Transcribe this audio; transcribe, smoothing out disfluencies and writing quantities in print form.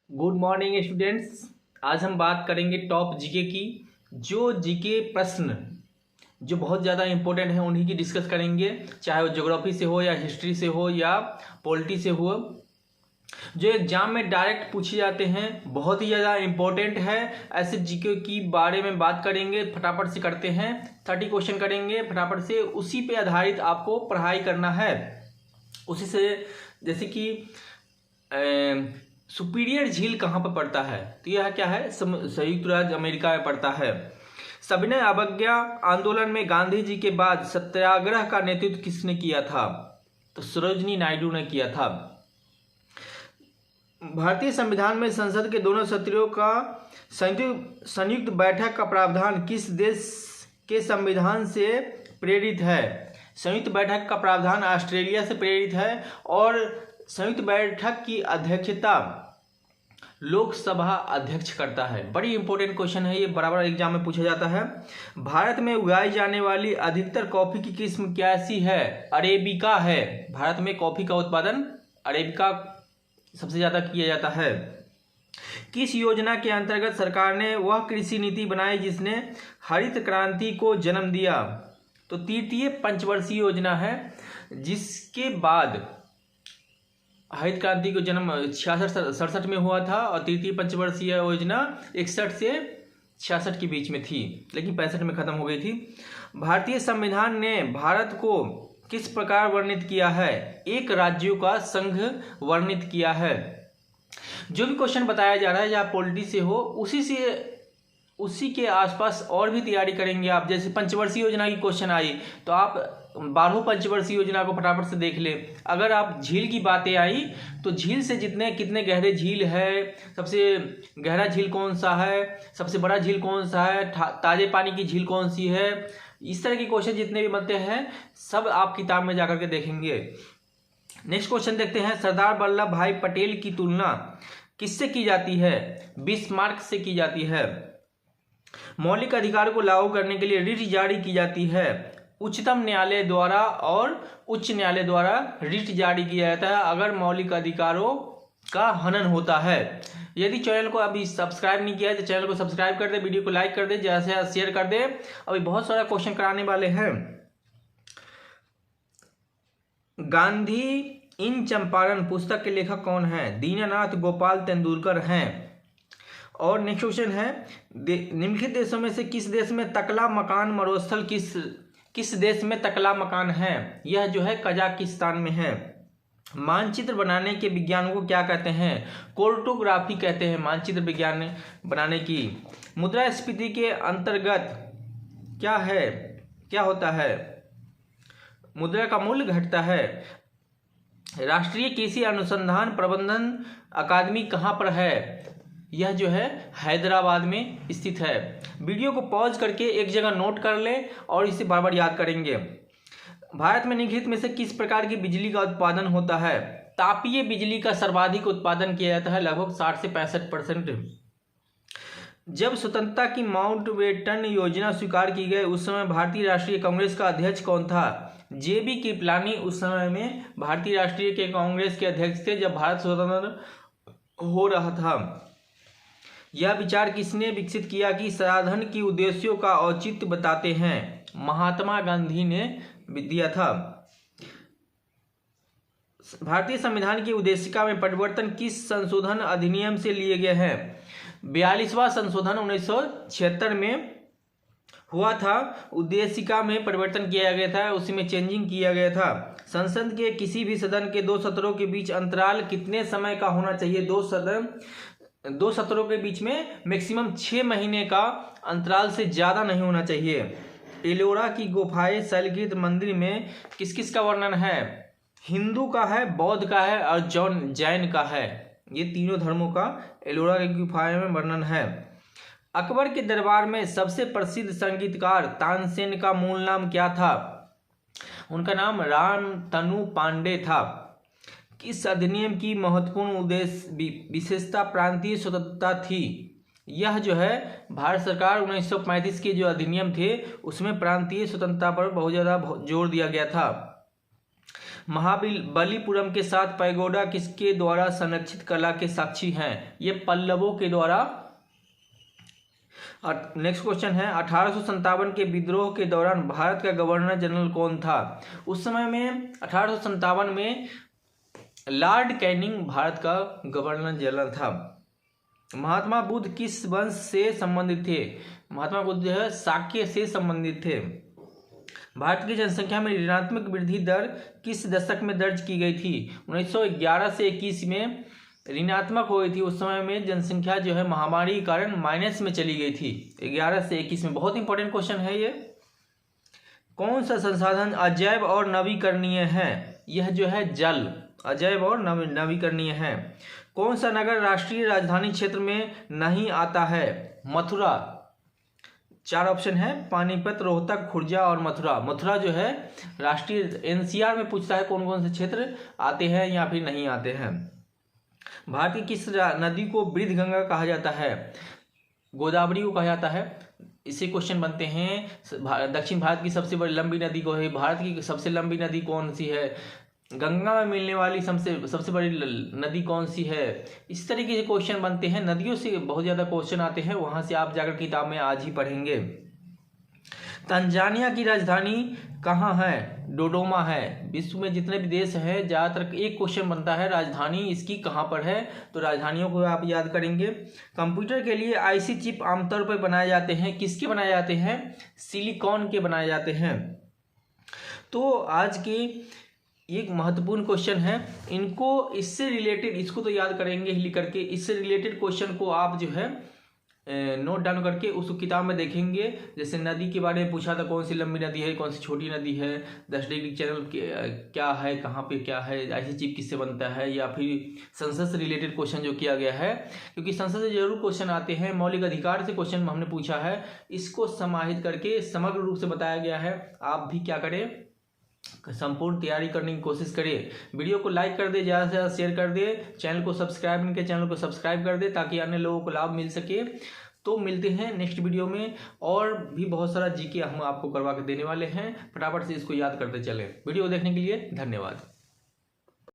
Good morning students. आज हम बात करेंगे टॉप जीके की। जो जीके प्रश्न जो बहुत ज़्यादा इंपॉर्टेंट है उन्हीं की डिस्कस करेंगे, चाहे वो ज्योग्राफी से हो या हिस्ट्री से हो या पॉलिटी से हो। जो एग्जाम में डायरेक्ट पूछे जाते हैं, बहुत ही ज़्यादा इंपॉर्टेंट है। ऐसे जीके की बारे में बात करेंगे, फटाफट से करते हैं। 30 क्वेश्चन करेंगे फटाफट से, उसी पे आधारित आपको पढ़ाई करना है। उसी से जैसे कि सुपीरियर झील कहाँ पर पड़ता है, तो यह क्या है, संयुक्त राज्य अमेरिका में पड़ता है। सविनय अवज्ञा आंदोलन में गांधी जी के बाद सत्याग्रह का नेतृत्व किसने किया था, तो सरोजिनी नायडू ने किया था। भारतीय संविधान में संसद के दोनों सत्रों का संयुक्त बैठक का प्रावधान किस देश के संविधान से प्रेरित है। संयुक्त बैठक का प्रावधान ऑस्ट्रेलिया से प्रेरित है और संयुक्त बैठक की अध्यक्षता लोकसभा अध्यक्ष करता है। बड़ी इंपॉर्टेंट क्वेश्चन है ये, बराबर एग्जाम में पूछा जाता है। भारत में उगाई जाने वाली अधिकतर कॉफी की किस्म कैसी है, अरेबिका है। भारत में कॉफी का उत्पादन अरेबिका सबसे ज़्यादा किया जाता है। किस योजना के अंतर्गत सरकार ने वह कृषि नीति बनाई जिसने हरित क्रांति को जन्म दिया, तो तृतीय पंचवर्षीय योजना है, जिसके बाद हरित क्रांति को जन्म 66-67 में हुआ था और तृतीय पंचवर्षीय योजना 61 से 66 के बीच में थी, लेकिन 65 में खत्म हो गई थी। भारतीय संविधान ने भारत को किस प्रकार वर्णित किया है, एक राज्यों का संघ वर्णित किया है। जो भी क्वेश्चन बताया जा रहा है या पॉलिटी से हो, उसी के आसपास और भी तैयारी करेंगे आप। जैसे पंचवर्षीय योजना की क्वेश्चन आई तो आप 12 पंचवर्षीय योजना को फटाफट से देख ले। अगर आप झील की बातें आई तो झील से कितने गहरे झील है, सबसे गहरा झील कौन सा है, सबसे बड़ा झील कौन सा है, ताजे पानी की झील कौन सी है, इस तरह के क्वेश्चन जितने भी बनते हैं सब आप किताब में जाकर के देखेंगे। नेक्स्ट क्वेश्चन देखते हैं। सरदार वल्लभ भाई पटेल की तुलना किससे की जाती है, बिस्मार्क से की जाती है। मौलिक अधिकार को लागू करने के लिए रिट जारी की जाती है, उच्चतम न्यायालय द्वारा और उच्च न्यायालय द्वारा रिट जारी किया जाता है अगर मौलिक अधिकारों का हनन होता है। यदि चैनल को अभी सब्सक्राइब नहीं किया है तो चैनल को सब्सक्राइब कर दे, वीडियो को लाइक कर दे, ज़्यादा से ज़्यादा शेयर कर दे। अभी बहुत सारा क्वेश्चन कराने वाले हैं। गांधी इन चंपारण पुस्तक के लेखक कौन है, दीनानाथ गोपाल तेंदुलकर हैं। और नेक्स्ट क्वेश्चन है, निम्नलिखित देशों में से किस देश में तकला मकान मरुस्थल किस देश में तकला मकान है, यह जो है कजाकिस्तान में है। मानचित्र बनाने के विज्ञान को क्या कहते हैं, कार्टोग्राफी कहते हैं मानचित्र विज्ञान बनाने की। मुद्रास्फीति के अंतर्गत क्या होता है, मुद्रा का मूल्य घटता है। राष्ट्रीय कृषि अनुसंधान प्रबंधन अकादमी कहाँ पर है, यह जो है हैदराबाद में स्थित है। वीडियो को पॉज करके एक जगह नोट कर ले और इसे बार बार याद करेंगे। भारत में निम्नलिखित में से किस प्रकार की बिजली का उत्पादन होता है, तापीय बिजली का सर्वाधिक उत्पादन किया जाता है, लगभग 60 से 65%। जब स्वतंत्रता की माउंटबेटन योजना स्वीकार की गई उस समय भारतीय राष्ट्रीय कांग्रेस का अध्यक्ष कौन था, जेबी कृपलानी उस समय में भारतीय राष्ट्रीय कांग्रेस के अध्यक्ष थे जब भारत स्वतंत्र हो रहा था। यह विचार किसने विकसित किया कि साधन की उद्देश्यों का औचित्य बताते हैं, महात्मा गांधी ने दिया था। भारतीय संविधान की उद्देशिका में परिवर्तन किस संशोधन अधिनियम से लिए गए हैं, 42वां संशोधन 1976 में हुआ था। उद्देशिका में परिवर्तन किया गया था, उसी में चेंजिंग किया गया था। संसद के किसी भी सदन के 2 सत्रों के बीच अंतराल कितने समय का होना चाहिए, 2 सत्रों के बीच में मैक्सिमम 6 महीने का अंतराल से ज़्यादा नहीं होना चाहिए। एलोरा की गुफाएं शैलकृत मंदिर में किस किस का वर्णन है, हिंदू का है, बौद्ध का है और जैन का है। ये तीनों धर्मों का एलोरा की गुफाएं में वर्णन है। अकबर के दरबार में सबसे प्रसिद्ध संगीतकार तानसेन का मूल नाम क्या था, उनका नाम रामतनु पांडे था। किस अधिनियम की महत्वपूर्ण उद्देश्य विशेषता प्रांतीय स्वतंत्रता थी, यह जो है भारत सरकार 1935 के जो अधिनियम थे उसमें प्रांतीय स्वतंत्रता पर बहुत ज़्यादा जोर दिया गया था। महाबलीपुरम के साथ पैगोडा किसके द्वारा संरक्षित कला के साक्षी हैं? ये पल्लवों के द्वारा। नेक्स्ट क्वेश्चन है 1857 के विद्रोह के दौरान भारत का गवर्नर जनरल कौन था? उस समय में 1857 में लॉर्ड कैनिंग भारत का गवर्नर जनरल था। महात्मा बुद्ध किस वंश से संबंधित थे? महात्मा बुद्ध जो है शाक्य से संबंधित थे। भारत की जनसंख्या में ऋणात्मक वृद्धि दर किस दशक में दर्ज की गई थी? 1911 से 21 में ऋणात्मक हो गई थी। उस समय में जनसंख्या जो है महामारी के कारण माइनस में चली गई थी 11 से 21 में। बहुत इंपॉर्टेंट क्वेश्चन है ये। कौन सा संसाधन अजैव और नवीकरणीय है? यह जो है जल अजैव और नवीकरणीय है। कौन सा नगर राष्ट्रीय राजधानी क्षेत्र में नहीं आता है? मथुरा। 4 ऑप्शन है, पानीपत, रोहतक, खुर्जा और मथुरा। मथुरा जो है राष्ट्रीय एनसीआर में पूछता है कौन कौन से क्षेत्र आते हैं या फिर नहीं आते हैं। भारत की किस नदी को वृद्ध गंगा कहा जाता है? गोदावरी को कहा जाता है। इससे क्वेश्चन बनते हैं दक्षिण भारत की सबसे बड़ी लंबी नदी को है। भारत की सबसे लंबी नदी कौन सी है? गंगा में मिलने वाली सबसे बड़ी नदी कौन सी है? इस तरीके से क्वेश्चन बनते हैं। नदियों से बहुत ज़्यादा क्वेश्चन आते हैं, वहाँ से आप जाकर किताब में आज ही पढ़ेंगे। तंजानिया की राजधानी कहाँ है? डोडोमा है। विश्व में जितने भी देश हैं ज़्यादातर एक क्वेश्चन बनता है राजधानी इसकी कहाँ पर है, तो राजधानियों को आप याद करेंगे। कंप्यूटर के लिए आईसी चिप आमतौर पर बनाए जाते हैं, किसके बनाए जाते हैं? सिलिकॉन के बनाए जाते हैं। तो आज के एक महत्वपूर्ण क्वेश्चन है, इनको इससे रिलेटेड इसको तो याद करेंगे ही लिख करके, इससे रिलेटेड क्वेश्चन को आप जो है नोट डाउन करके उस किताब में देखेंगे। जैसे नदी के बारे में पूछा था, कौन सी लंबी नदी है, कौन सी छोटी नदी है, 10 डिग्री चैनल क्या है, कहाँ पे क्या है, आईसी चिप किससे बनता है, या फिर संसद से रिलेटेड क्वेश्चन जो किया गया है, क्योंकि संसद से जरूर क्वेश्चन आते हैं। मौलिक अधिकार से क्वेश्चन हमने पूछा है, इसको समाहित करके समग्र रूप से बताया गया है। आप भी क्या करें, संपूर्ण तैयारी करने की कोशिश करिए। वीडियो को लाइक कर दे, ज़्यादा से ज़्यादा शेयर कर दे, चैनल को सब्सक्राइब नहीं किया चैनल को सब्सक्राइब कर दे ताकि अन्य लोगों को लाभ मिल सके। तो मिलते हैं नेक्स्ट वीडियो में, और भी बहुत सारा जीके हम आपको करवा के देने वाले हैं। फटाफट से इसको याद करते चलें। वीडियो देखने के लिए धन्यवाद।